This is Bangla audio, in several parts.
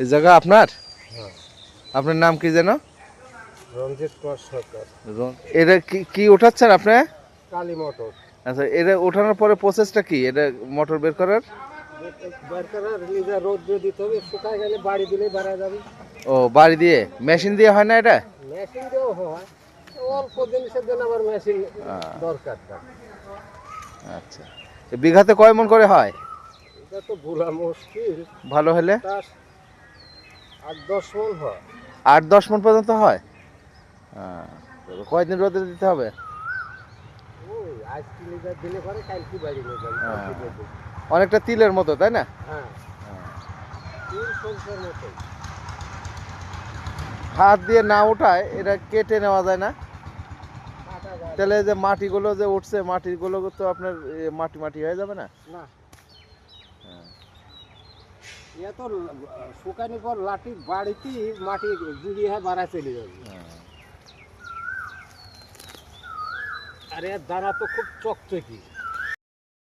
এই জায়গা আপনার? হ্যাঁ, আপনার নাম কি যেন? রঞ্জিত কুমার সরকার। এটা কি কি ওঠাচ্ছেন আপনি? কালী মোটর। আচ্ছা, এটা ওঠানোর পরে প্রসেসটা কি, এটা মোটর বের করার? বের করার নিজের রোদ দিয়ে দিতে হবে, শুকায় গেলে বাড়ি দিলেই বাড়া যাবে। ও, বাড়ি দিয়ে মেশিন দিয়ে হয় না এটা? মেশিন দিয়েও হয়, অল্প জিনিসের জন্য আবার মেশিন আহ, দরকার থাকে। আচ্ছা, এ বিঘাতে কয় মন করে হয় এটা তো ভোলা মুশকিল। ভালো হলে? তা 8-10 মণ হয়। 8-10 মন পর্যন্ত হয়? আহ, তো কয়দিন রোদে দিতে হবে? ওই আজ কি লিটার দিলে পরে কালকে বাড়ি নিয়ে যাবে, কালকে আহ, দেবো। অনেকটা তিলের মতো, তাই না? হ্যাঁ, তিল সরষের মতোই। হাত দিয়ে না ওঠায় এটা কেটে নেওয়া যায় না? কাটা যায় তাহলে এই যে মাটিগুলো যে উঠছে, মাটিগুলো তো আপনার মাটি মাটি হয়ে যাবে না? না। এ তো শুকানোর পর লাঠি বাড়িতেই মাটি জুড়িয়ে বাড়া চলে যাবে। আর এর দানা তো খুব চকচকি।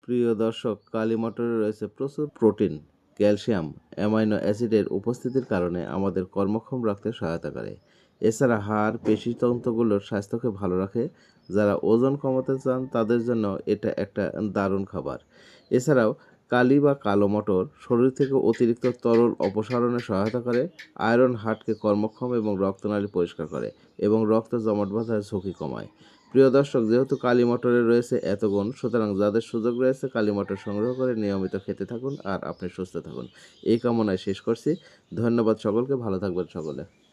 প্রিয় দর্শক, কালী মটরে রয়েছে প্রচুর প্রোটিন, ক্যালসিয়াম, অ্যামাইনো অ্যাসিডের উপস্থিতির কারণে আমাদের কর্মক্ষম রাখতে সহায়তা করে। এছাড়া হাড়, পেশিতন্ত্রগুলোর স্বাস্থ্যকে ভালো রাখে। যারা ওজন কমাতে চান তাদের জন্য এটা একটা দারুণ খাবার। এছাড়াও কালি বা কালো মটর শরীর থেকে অতিরিক্ত তরল অপসারণে সহায়তা করে। আয়রন হার্টকে কর্মক্ষম এবং রক্তনালী পরিষ্কার করে এবং রক্ত জমাট বাঁধার ঝুঁকি কমায়। প্রিয় দর্শক, যেহেতু কালী মটরে রয়েছে এত গুণ, সুতরাং যাদের সুযোগ রয়েছে কালী মটর সংগ্রহ করে নিয়মিত খেতে থাকুন আর আপনি সুস্থ থাকুন, এই কামনায় শেষ করছি। ধন্যবাদ সকলকে, ভালো থাকবেন সকলে।